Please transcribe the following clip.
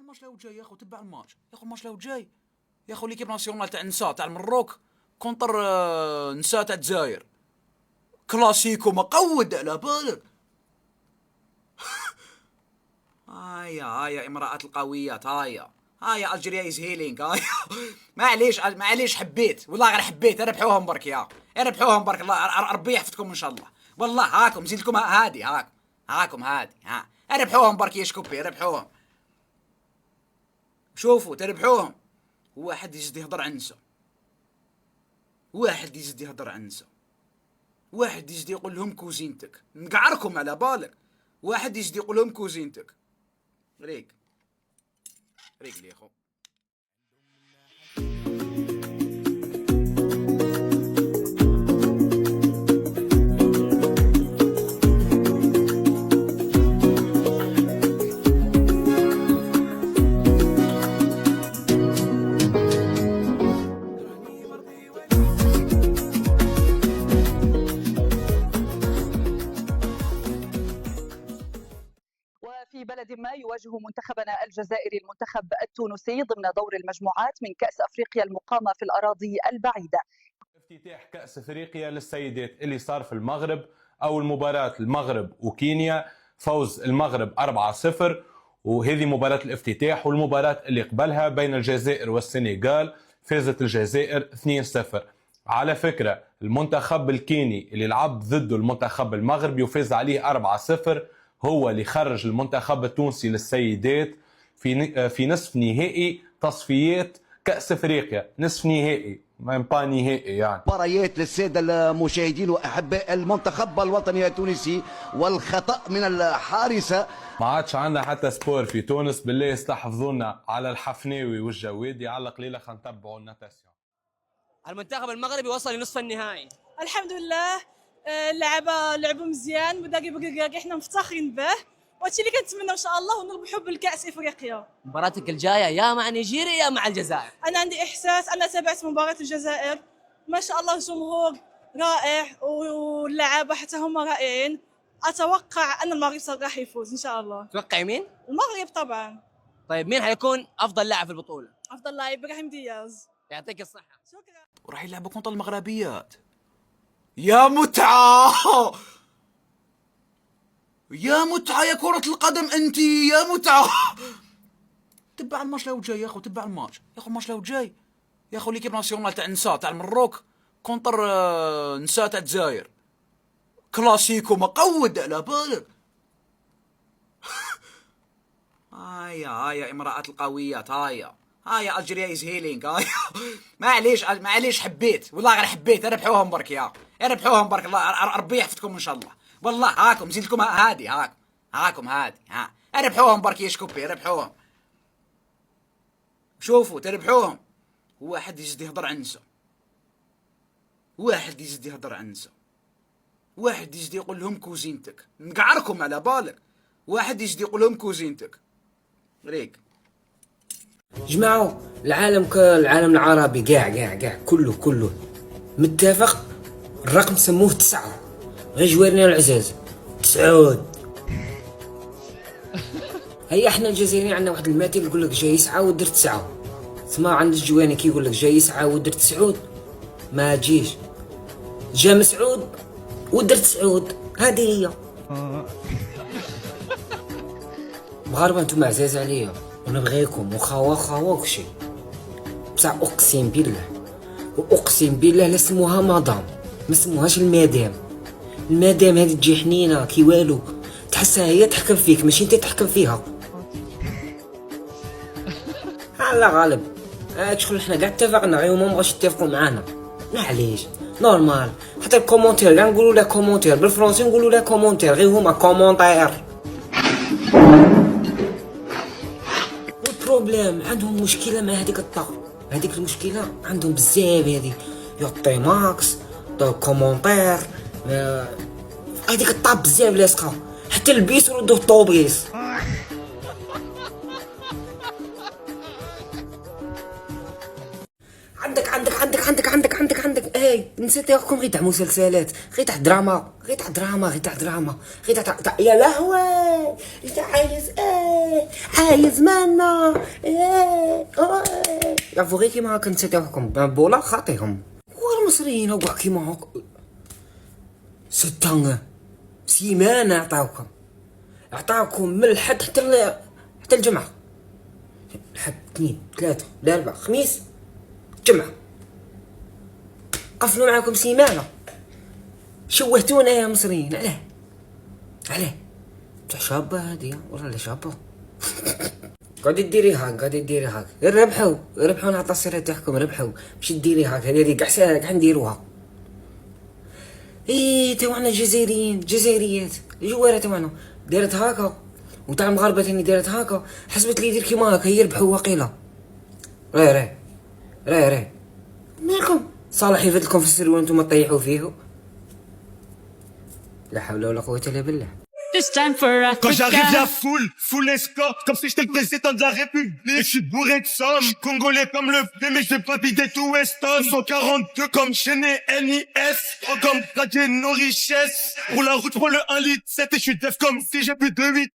الماتش لاهو جاي يا اخو، تبع الماتش يا اخو، الماتش لاهو جاي يا اخو. ليكيب ناسيونال تاع النساء تاع المروك كونتر نساء تاع الجزائر، كلاسيكو مقود على بالك. هايا امرأة القويات، هايا الجيريا از هيلينغ، هايا. معليش حبيت والله، غير حبيت اربحوهم برك يا اربحوهم برك، الله ربي يحفظكم ان شاء الله. والله هاكم زيد لكم هادي، هاكم هادي، اربحوهم برك يا شكوبي، اربحوهم. شوفوا تربحوهم. واحد يزيد يهضر عن النساء، واحد يزيد يهضر عن النساء، واحد يزيد يقول لهم كوزينتك، نقعركم على بالك. واحد يزيد يقول لهم كوزينتك. ريق لي يا خو. في بلد ما يواجه منتخبنا الجزائري المنتخب التونسي ضمن دور المجموعات من كأس أفريقيا المقامة في الأراضي البعيدة. افتتاح كأس أفريقيا للسيدات اللي صار في المغرب، أو المباراة المغرب وكينيا، فوز المغرب 4-0، وهذه مباراة الافتتاح. والمباراة اللي قبلها بين الجزائر والسنغال فازت الجزائر 2-0. على فكرة المنتخب الكيني اللي لعب ضده المنتخب المغربي وفاز عليه 4-0 هو اللي خرج المنتخب التونسي للسيدات في نصف نهائي تصفيات كأس أفريقيا، نصف نهائي ما با نهائي يعني. مباريات للسادة المشاهدين وأحباء المنتخب الوطني التونسي، والخطأ من الحارسة. ما عادش عندنا حتى سبور في تونس، بالله استحفظونا على الحفناوي والجوادي. على قليلة خلينا نتبعوا النتاسيون. المنتخب المغربي وصل لنصف النهائي الحمد لله. لعبوا مزيان، باقي باقي احنا مفتخرين به، وهادشي اللي كنتمنى ان شاء الله ونربحوا بالكاس افريقيا. مباراتك الجايه يا مع نيجيريا يا مع الجزائر. انا عندي احساس، انا تابعت مباراه الجزائر، ما شاء الله الجمهور رائع واللعابه حتى هم رائعين. اتوقع ان المغرب راح يفوز ان شاء الله. توقع مين؟ المغرب طبعا. طيب مين حيكون افضل لاعب في البطوله؟ افضل لاعب ابراهيم دياز. يعطيك الصحه. شكرا. وراح يلعبوا كونتر المغربيات. يا متعة يا متعة يا كرة القدم انتي، يا متعة. تبع الماتش لاهو جاي يا اخو، تبع الماتش يا اخو، الماتش لاهو جاي يا اخو. ليكيب ناسيونال تاع النساء تاع المروك كونتر نساء تاع الجزائر، كلاسيكو مقود على بالك. هايا امرأة القويات، هايا الجيريا از هيلينغ، هايا. معليش حبيت والله، غير حبيت اربحوهم برك يا اربحوهم برك، الله ربي يحفظكم ان شاء الله. والله هاكم زيد لكم هادي، هاكم هادي، اربحوهم برك يا شكوبي، اربحوهم. شوفوا تربحوهم. واحد يزيد يهضر عن النساء، واحد يزيد يهضر عن النساء، واحد يزيد يقول لهم كوزينتك، نقعركم على بالك. واحد يزيد يقول لهم كوزينتك. ريق جماعة العالم العربي كاع كله متفق. الرقم سموه 9، غير جوارنا العزاز 9. هيا احنا الجزائريين عندنا واحد المثل يقول لك جاي 9 ودرت 9. تسمع عند الجواني كي يقول لك جاي 9 ودرت 9 ما تجيش، جا مسعود ودرت 9. هذه هي. مغاربة نتوما عزاز عليا ونبغيكم وخوا كلشي، بصح اقسم بالله لا سموها مدام، ما سموهاش المدام هذه تجي حنينه كي والو، تحسها هي تحكم فيك ماشي انت تحكم فيها. الله غالب شغل حنا كاع اتفقنا، غير هما مابغاوش يتفقوا معانا. معليش نورمال، حتى الكومونتير كاع نقولوا لا كومونتير بالفرنسي، نقولوا لا كومونتير، غير هما كومونتير. بروبليم عندهم مشكله مع هذيك الطاق، هذيك المشكله عندهم بزاف. هذه يعطي ماكس كومونتير، هذيك الطاب بزاف لاصقه، حتى البيس ردوه الطوبيس. عندك اي نسيت ياكم غير تاع مسلسلات، غير تاع دراما، يا لهوي انت عايز ايه، عايز منا ايه يعرفوا غير كيما هاكا نسيت ياكم بولا خاطيهم والمصريين وكاع كيما هاكا 6 سيمانة عطاوكم من الحد حتى الجمعة، الحد 2 3 4 خميس جمعة، قفلوا معاكم سيمانة، شوهتونا يا مصريين. علاه تاع شابة هادي ولا لا شابة قاعد ديري هاك ربحوا نعطى السيرة تاعكم، ربحوا مش ديري هاك هذه كاع نديروها. ايه تاعنا جزائريات الجوارة تاعنا دارت هاكا، وتاع المغاربة تاني دارت هاكا، حسبت لي يدير كيما هاكا يربحوا وقيلة. راي مالكم صالح يفدلكم في السر وانتم تطيحوا فيه، لا حول ولا قوة الا بالله. Quand j'arrive la foule escorte, comme si j'étais le président de la République. Je suis bourré de somme, je suis congolais comme le blé, mais je vais pas vider tout Weston. 142 comme chaîné NIS, comme braquer nos richesses. Pour la route, pour le 1 litre 7 et je suis def comme si j'ai plus de 8.